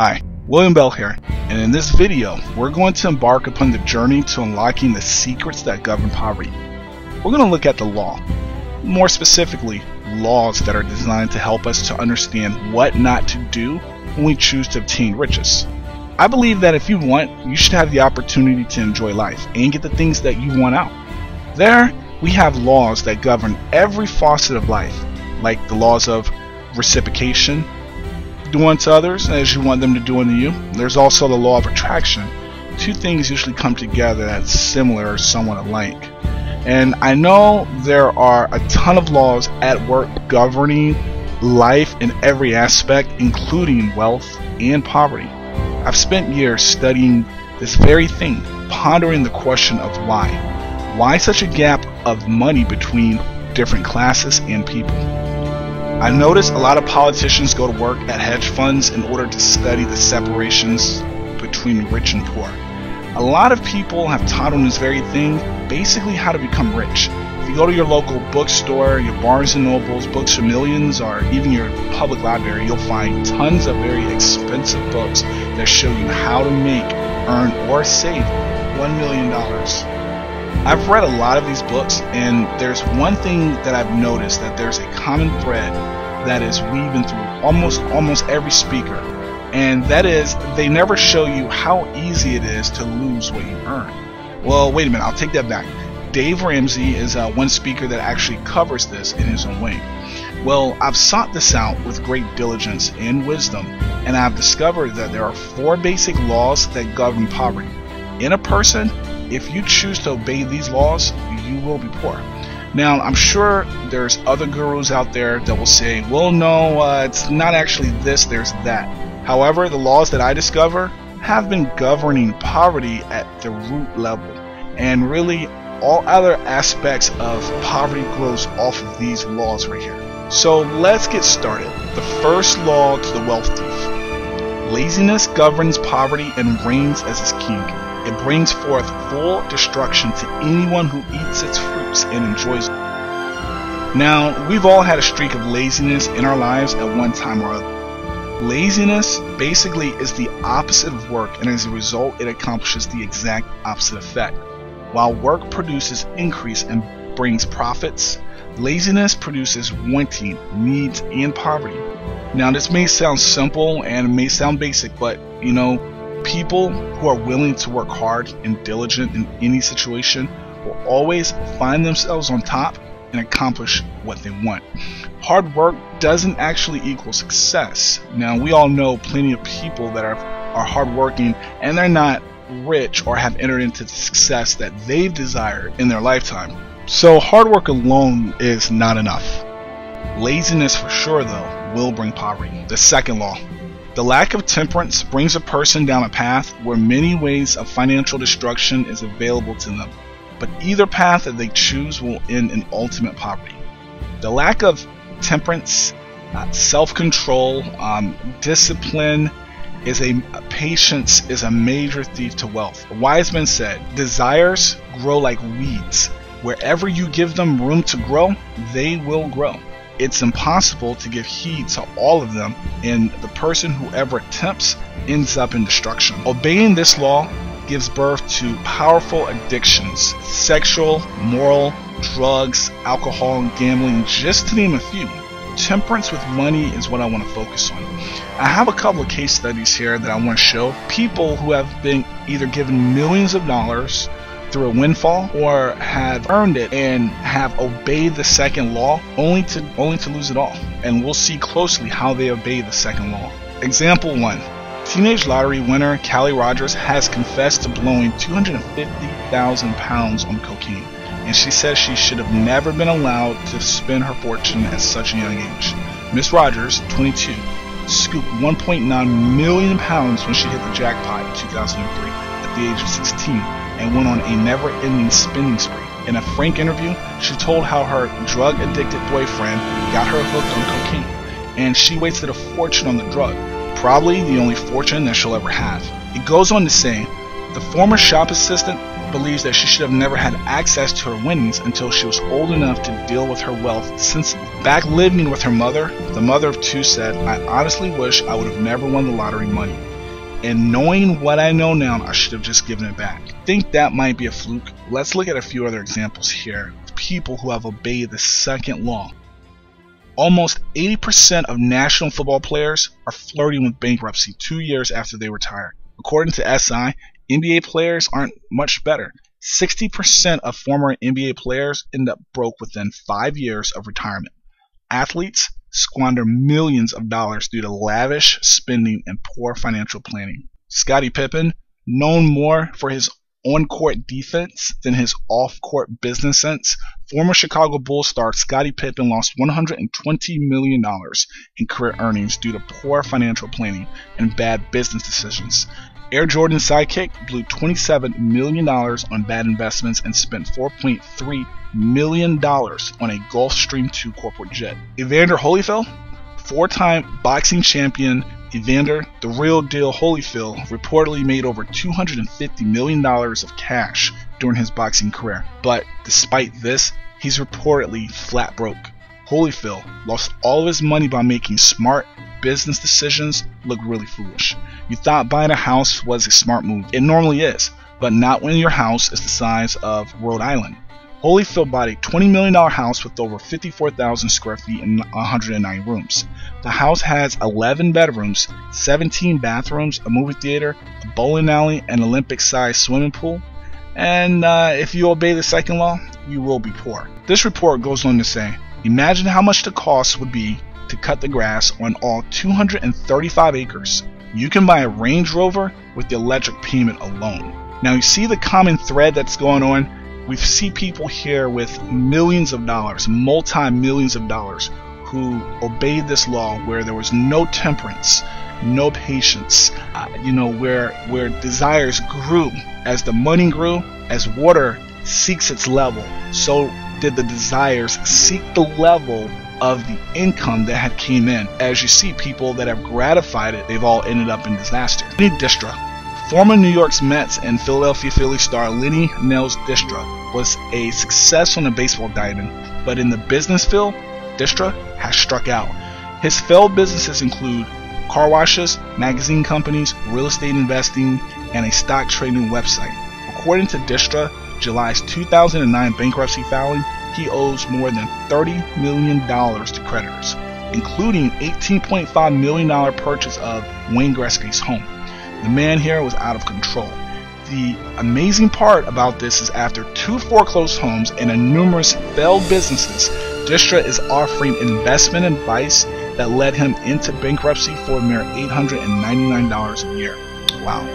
Hi, William Bell here, and in this video, we're going to embark upon the journey to unlocking the secrets that govern poverty. We're going to look at the law, more specifically, laws that are designed to help us to understand what not to do when we choose to obtain riches. I believe that if you want, you should have the opportunity to enjoy life and get the things that you want out. There, we have laws that govern every facet of life, like the laws of reciprocation, do unto others as you want them to do unto you. There's also the law of attraction. Two things usually come together that's similar or somewhat alike. And I know there are a ton of laws at work governing life in every aspect, including wealth and poverty. I've spent years studying this very thing, pondering the question of why. Why such a gap of money between different classes and people? I notice a lot of politicians go to work at hedge funds in order to study the separations between rich and poor. A lot of people have taught on this very thing, basically how to become rich. If you go to your local bookstore, your Barnes & Nobles, Books for Millions, or even your public library, you'll find tons of very expensive books that show you how to make, earn, or save $1 million. I've read a lot of these books, and there's one thing that I've noticed, that there's a common thread that is weaving through almost every speaker, and that is they never show you how easy it is to lose what you earn. Well, wait a minute, I'll take that back. Dave Ramsey is one speaker that actually covers this in his own way. Well, I've sought this out with great diligence and wisdom, and I've discovered that there are 4 basic laws that govern poverty. In a person, if you choose to obey these laws, you will be poor. Now, I'm sure there's other gurus out there that will say, well, no, it's not actually this, there's that. However, the laws that I discover have been governing poverty at the root level. And really, all other aspects of poverty grows off of these laws right here. So let's get started. The first law to the wealth thief. Laziness governs poverty and reigns as its king. It brings forth full destruction to anyone who eats its fruits and enjoys it. Now, we've all had a streak of laziness in our lives at one time or other. Laziness basically is the opposite of work, and as a result, it accomplishes the exact opposite effect. While work produces increase and brings profits, laziness produces wanting, needs, and poverty. Now, this may sound simple and it may sound basic, but you know, people who are willing to work hard and diligent in any situation will always find themselves on top and accomplish what they want. Hard work doesn't actually equal success. Now, we all know plenty of people that are hardworking and they're not rich or have entered into the success that they've desired in their lifetime. So hard work alone is not enough. Laziness for sure, though, will bring poverty. The second law. The lack of temperance brings a person down a path where many ways of financial destruction is available to them, but either path that they choose will end in ultimate poverty. The lack of temperance, self-control, discipline, patience is a major thief to wealth. A wise man said, desires grow like weeds. Wherever you give them room to grow, they will grow. It's impossible to give heed to all of them, and the person who ever attempts ends up in destruction. Obeying this law gives birth to powerful addictions: sexual, moral, drugs, alcohol, and gambling, just to name a few. Temperance with money is what I want to focus on. I have a couple of case studies here that I want to show. People who have been either given millions of dollars through a windfall or have earned it and have obeyed the second law only to lose it all. And we'll see closely how they obey the second law. Example 1. Teenage lottery winner Callie Rogers has confessed to blowing 250,000 pounds on cocaine, and she says she should have never been allowed to spend her fortune at such a young age. Miss Rogers, 22, scooped 1.9 million pounds when she hit the jackpot in 2003 at the age of 16 and went on a never-ending spending spree. In a frank interview, she told how her drug-addicted boyfriend got her hooked on cocaine, and she wasted a fortune on the drug, probably the only fortune that she'll ever have. It goes on to say, the former shop assistant believes that she should have never had access to her winnings until she was old enough to deal with her wealth sensibly. Back living with her mother, the mother of 2 said, "I honestly wish I would have never won the lottery money. and knowing what I know now, I should have just given it back. Think that might be a fluke? Let's look at a few other examples here of people who have obeyed the second law. Almost 80% of national football players are flirting with bankruptcy 2 years after they retire. According to SI, NBA players aren't much better. 60% of former NBA players end up broke within 5 years of retirement. Athletes squander millions of dollars due to lavish spending and poor financial planning. Scottie Pippen, known more for his on-court defense than his off-court business sense, former Chicago Bulls star Scottie Pippen lost $120 million in career earnings due to poor financial planning and bad business decisions. Air Jordan's sidekick blew $27 million on bad investments and spent $4.3 million on a Gulfstream II corporate jet. Evander Holyfield, four-time boxing champion Evander the Real Deal Holyfield, reportedly made over $250 million of cash during his boxing career. But despite this, he's reportedly flat broke. Holyfield lost all of his money by making smart business decisions look really foolish. You thought buying a house was a smart move. It normally is, but not when your house is the size of Rhode Island. Holyfield bought a $20 million house with over 54,000 square feet and 109 rooms. The house has 11 bedrooms, 17 bathrooms, a movie theater, a bowling alley, an Olympic-sized swimming pool. And if you obey the second law, you will be poor. This report goes on to say, imagine how much the cost would be to cut the grass on all 235 acres. You can buy a Range Rover with the electric payment alone. Now you see the common thread that's going on? We see people here with millions of dollars, multi-millions of dollars, who obeyed this law where there was no temperance, no patience, where desires grew. As the money grew, as water seeks its level, so did the desires seek the level of the income that had came in. As you see, people that have gratified it, they've all ended up in disaster. Lenny Dykstra, former New York Mets and Philadelphia Phillies star Lenny Nels Dykstra, was a success on the baseball diamond, but in the business field, Dykstra has struck out. His failed businesses include car washes, magazine companies, real estate investing, and a stock trading website. According to Dykstra, July's 2009 bankruptcy filing, he owes more than $30 million to creditors, including $18.5 million purchase of Wayne Gretzky's home. The man here was out of control. The amazing part about this is after 2 foreclosed homes and numerous failed businesses, Dykstra is offering investment advice that led him into bankruptcy for a mere $899 a year. Wow,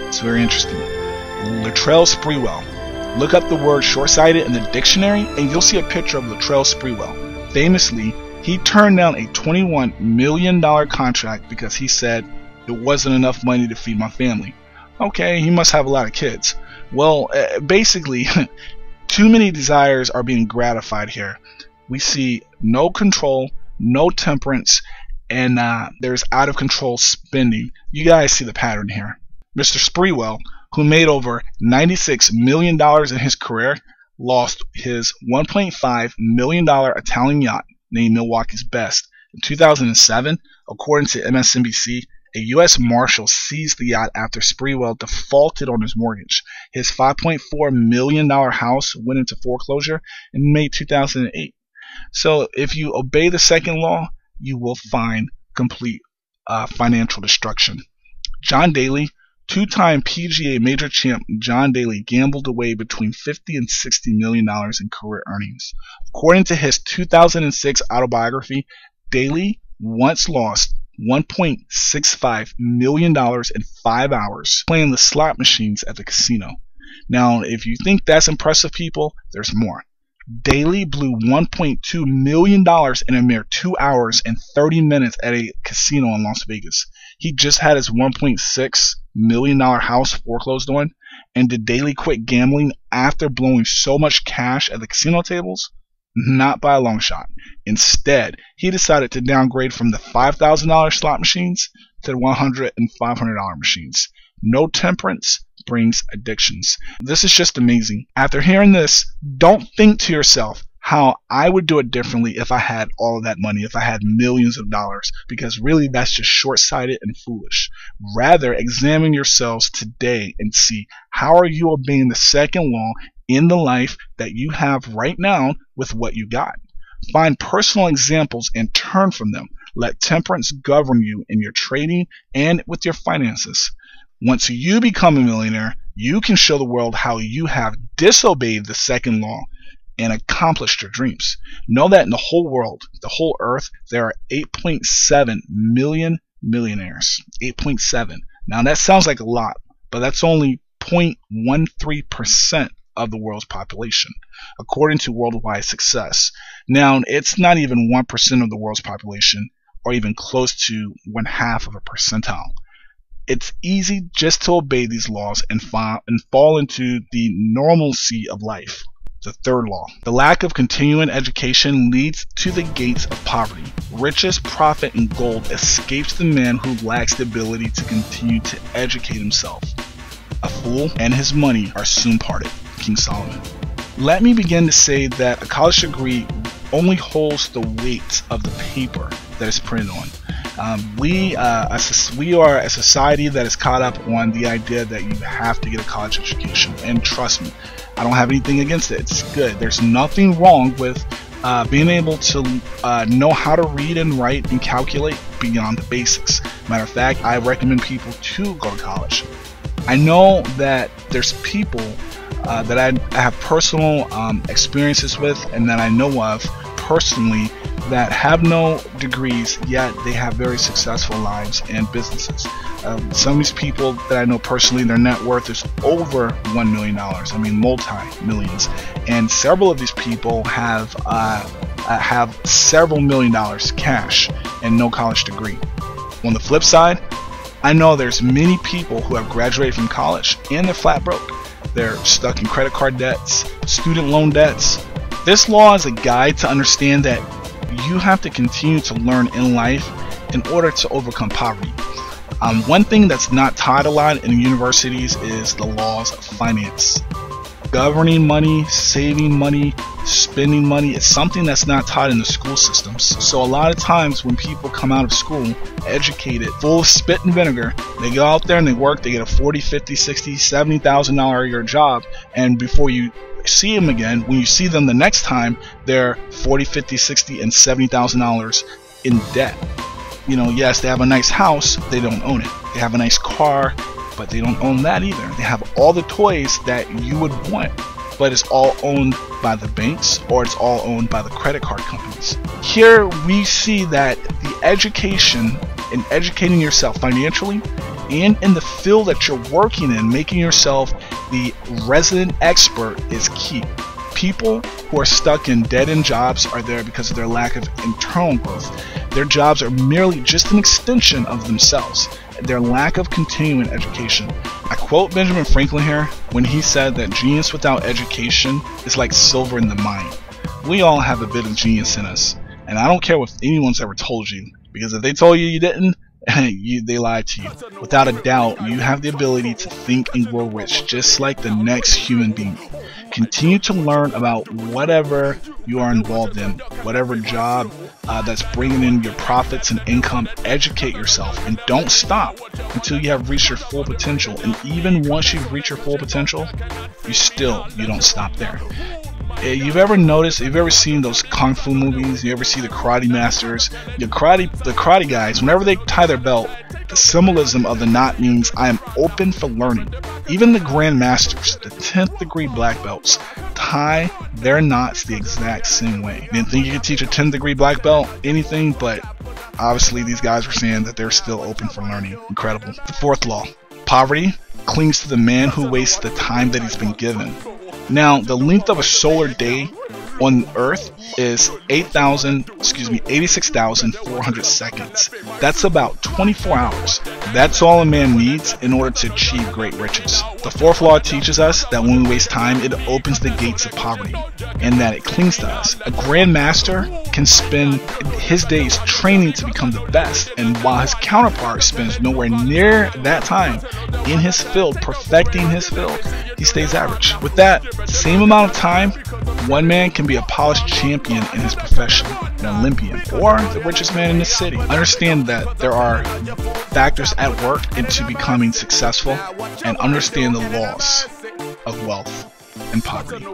it's very interesting. Latrell Sprewell. Look up the word short-sighted in the dictionary and you'll see a picture of Latrell Sprewell. Famously, he turned down a $21 million contract because he said it wasn't enough money to feed my family. Okay, he must have a lot of kids. Well, basically, too many desires are being gratified here. We see no control, no temperance, and there's out of control spending. You guys see the pattern here. Mr. Sprewell, who made over $96 million in his career, lost his $1.5 million Italian yacht named Milwaukee's Best. In 2007, according to MSNBC, a U.S. Marshal seized the yacht after Sprewell defaulted on his mortgage. His $5.4 million house went into foreclosure in May 2008. So if you obey the second law, you will find complete financial destruction. John Daly, two-time PGA major champ John Daly, gambled away between $50 and $60 million in career earnings. According to his 2006 autobiography, Daly once lost $1.65 million in 5 hours playing the slot machines at the casino. Now, if you think that's impressive, people, there's more. Daly blew $1.2 million in a mere 2 hours and 30 minutes at a casino in Las Vegas. He just had his $1.6 million house foreclosed on. And did Daly quit gambling after blowing so much cash at the casino tables? Not by a long shot. Instead, he decided to downgrade from the $5,000 slot machines to the $100 and $500 machines. No temperance brings addictions. This is just amazing. After hearing this, don't think to yourself, how I would do it differently if I had all of that money, if I had millions of dollars, because really that's just short-sighted and foolish. Rather, examine yourselves today and see, how are you obeying the second law in the life that you have right now with what you got? Find personal examples and turn from them. Let temperance govern you in your trading and with your finances. Once you become a millionaire, you can show the world how you have disobeyed the second law and accomplished your dreams. Know that in the whole world, the whole earth, there are 8.7 million millionaires. 8.7. Now that sounds like a lot, but that's only 0.13% of the world's population, according to Worldwide Success. Now, it's not even 1% of the world's population, or even close to 1/2 of a percentile. It's easy just to obey these laws and fall into the normalcy of life. The third law. The lack of continuing education leads to the gates of poverty. Riches, profit, and gold escapes the man who lacks the ability to continue to educate himself. A fool and his money are soon parted. King Solomon. Let me begin to say that a college degree only holds the weight of the paper that is printed on. We are a society that is caught up on the idea that you have to get a college education, and trust me, I don't have anything against it. It's good. There's nothing wrong with being able to know how to read and write and calculate beyond the basics. Matter of fact, I recommend people to go to college. I know that there's people that I have personal experiences with, and that I know of personally, that have no degrees, yet they have very successful lives and businesses. Some of these people that I know personally, their net worth is over $1 million. I mean, multi-millions. And several of these people have several $1 million cash and no college degree. On the flip side, I know there's many people who have graduated from college and they're flat broke. They're stuck in credit card debts, student loan debts. This law is a guide to understand that you have to continue to learn in life in order to overcome poverty. One thing that's not taught a lot in universities is the laws of finance. Governing money, saving money, spending money is something that's not taught in the school systems. So a lot of times when people come out of school educated, full of spit and vinegar, they go out there and they work, they get a $40, $50, $60, $70,000 a year job, and before you see them again, when you see them the next time, they're $40, $50, $60, and $70,000 in debt. You know, yes, they have a nice house, they don't own it. They have a nice car, but they don't own that either. They have all the toys that you would want, but it's all owned by the banks, or it's all owned by the credit card companies. Here we see that the education in educating yourself financially and in the field that you're working in, making yourself the resident expert, is key. People who are stuck in dead-end jobs are there because of their lack of internal growth. Their jobs are merely just an extension of themselves, their lack of continuing education. I quote Benjamin Franklin here when he said that genius without education is like silver in the mine. We all have a bit of genius in us, and I don't care what anyone's ever told you, because if they told you didn't, they lied to you. Without a doubt, you have the ability to think and grow rich just like the next human being. Continue to learn about whatever you are involved in, whatever job that's bringing in your profits and income. Educate yourself and don't stop until you have reached your full potential. And even once you've reached your full potential, you don't stop there. You've ever seen those kung fu movies? You ever see the karate masters? The karate guys, whenever they tie their belt, the symbolism of the knot means I am open for learning. Even the grand masters, the 10th degree black belts, tie their knots the exact same way. Didn't think you could teach a 10th degree black belt anything, but obviously these guys were saying that they're still open for learning. Incredible. The fourth law. Poverty clings to the man who wastes the time that he's been given. Now, the length of a solar day on Earth is 86,400 seconds. That's about 24 hours. That's all a man needs in order to achieve great riches. The fourth law teaches us that when we waste time, it opens the gates of poverty, and that it clings to us. A grand master can spend his days training to become the best, and while his counterpart spends nowhere near that time in his field, perfecting his field, he stays average. With that same amount of time, One man can be a polished champion in his profession, an Olympian, or the richest man in the city. Understand that there are factors at work into becoming successful, and understand the laws of wealth and poverty. Oh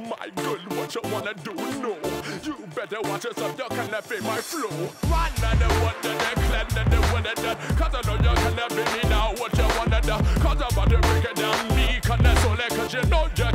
my God, what you wanna do? No, you better watch yourself, you cannot feel my flow. Run and the one that they clean and the one that cause I know you cannot be me now, what you wanna do? Cause I'm about to break it down, me, cause that's all cause you know you